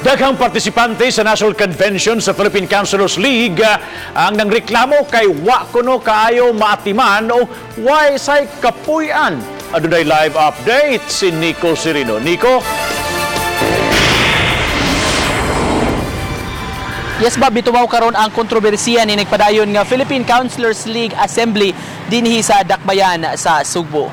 Daghang partisipante sa National Convention sa Philippine Councilors League ang nangreklamo kay wa kuno kaayo maatiman o way say kapuy-an. Adunay live update si Nico Serino. Nico? Yes, Bob, bitumaw karon ang kontrobersiya ni nagpadayon nga Philippine Councilors League Assembly dinhi sa Dakbayan sa Sugbo.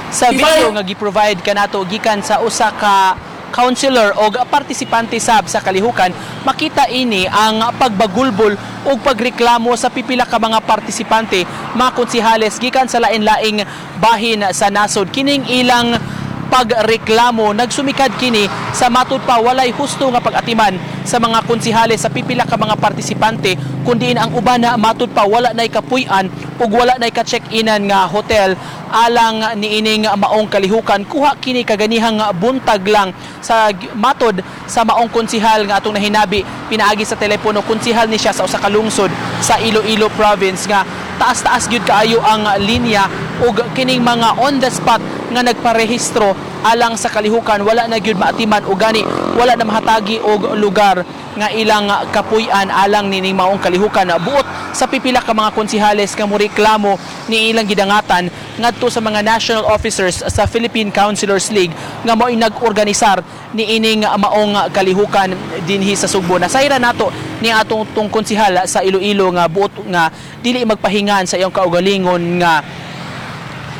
Sa video nga gi-provide kanato gikan sa usa ka councilor o partisipante sab sa kalihukan, makita ini ang pagbagulbol o pagreklamo sa pipila ka mga partisipante, mga konsihales gikan sa lain-laing bahin sa nasod. Kining ilang pagreklamo nagsumikad kini sa matud pa walay husto nga pag-atiman sa mga konsihales sa pipila ka mga partisipante, kundi ang uban na matud pa wala nay kapuy-an ug wala nay ka-check-inan nga hotel alang niining maong kalihukan. Kuha kini kaganihang buntag lang sa matod sa maong konsihal nga atong nahinabi pinaagi sa telepono. Konsihal ni siya sa usa ka lungsod sa Iloilo province nga taas-taas gyud kaayo ang linya ug kining mga on the spot nga nagparehistro alang sa kalihukan wala na gyud maatiman ug gani wala na mahatagi og lugar nga ilang kapuy-an alang nining maong kalihukan. Buot sa pipila ka mga konsihales nga moreklamo ni ilang gidangatan ngadto sa mga national officers sa Philippine Councilors League nga mao'y nag-organisar ni ining maong kalihukan dinhi sa Sugbo. Nasayra nato ni atong konsihal sa Iloilo nga buot nga dili magpahingan sa iyang kaugalingon nga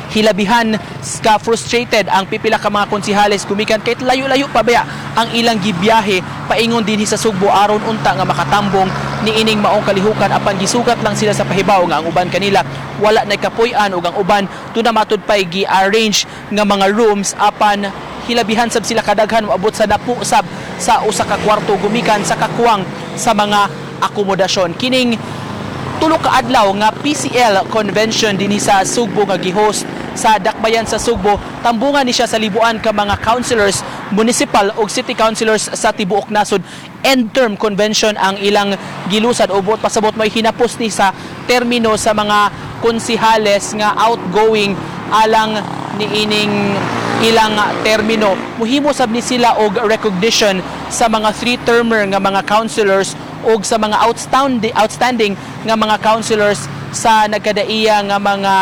hilabihan ka frustrated ang pipila ka mga konsihales gumikan kahit layo-layo pa baya ang ilang gibiyahe paingon dinhi sa Sugbo aron unta nga makatambong ni ining maong kalihukan apan gisugat lang sila sa pahibaw nga ang uban kanila wala nay kapuy-an ug ang uban tuna matud pay gi-arrange nga mga rooms apan hilabihan sab sila kadaghan moabot sa napu sab sa usa ka kwarto gumikan sa kakuwang sa mga akomodasyon. Kining tulo ka adlaw nga PCL convention dinhi sa Sugbo nga gi-host sa Dakbayan sa Sugbo, tambungan ni siya sa libuan ka mga councilors, municipal ug city councilors sa tibuok nasod. End term convention ang ilang gilusad o buot pasabot may hinapos ni sa termino sa mga konsihales nga outgoing alang niining ilang termino. Muhimo sab ni sila og recognition sa mga three-termer nga mga councilors og sa mga outstanding nga mga councilors sa nagkadaiya nga mga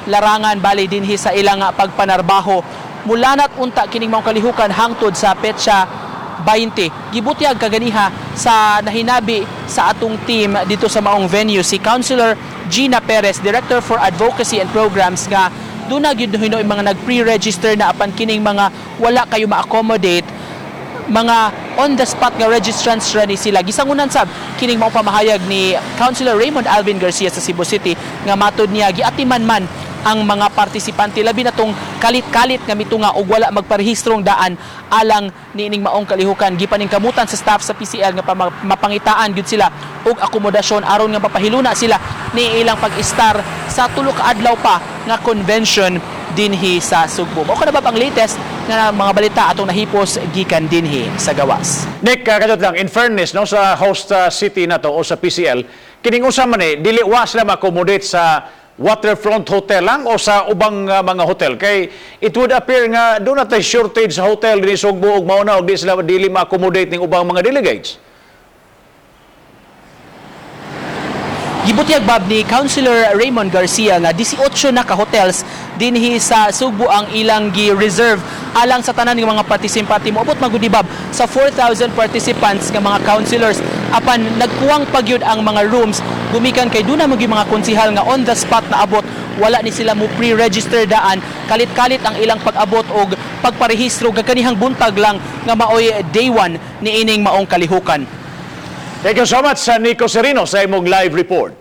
larangan bali dinhi sa ilang pagpanarbaho. Mula na't unta kining maong kalihukan hangtod sa petsa 20. Gibutyag kaganiha sa nahinabi sa atong team dito sa maong venue si Councilor Gina Perez, Director for Advocacy and Programs, nga doon na gyud hinoy mga nag-pre-register na apan kining mga wala kayo ma-accommodate mga on the spot nga registrants ra ni sila. Gisangunan sab kining mao pamahayag ni Councilor Raymond Alvin Garcia sa Cebu City nga matud niya giatiman man ang mga partisipante labi na tong kalit-kalit nga mitunga og wala magparehistrong daan alang niining maong kalihukan. Gipaningkamutan sa staff sa PCL nga mapangitaan gyud sila og akomodasyon aron nga mapahiluna sila ni ilang pag-istar sa tulo ka adlaw pa nga convention dinhi sa Sugbo. Mao kada ba ang latest nga mga balita atong nahipos gikan dinhi sa gawas. Nick, kadot lang, in fairness no, sa host city na to o sa PCL, kining usa man dili wa sila ma-accommodate sa waterfront hotel lang o sa ubang mga hotel kay it would appear nga doon natay shortage sa hotel dinhi sa Sugbo ug mao na og di sila dili ma-accommodate ning ubang mga delegates. Gibutyag Bob ni Councilor Raymond Garcia nga 18 na ka hotels dinhi sa Sugbo ang ilang gi-reserve alang sa tanan ng mga partisipante. Moabot magudi Bob sa 4,000 participants nga mga councilors apan nagkuwang pagyud ang mga rooms gumikan kay duna mga konsihal nga on the spot na abot wala ni sila mo pre-register daan kalit-kalit ang ilang pag-abot og pagparehistro kanihang buntag lang nga maoy day 1 ni ining maong kalihukan. Thank you so much, Nico Serino, sa imong live report.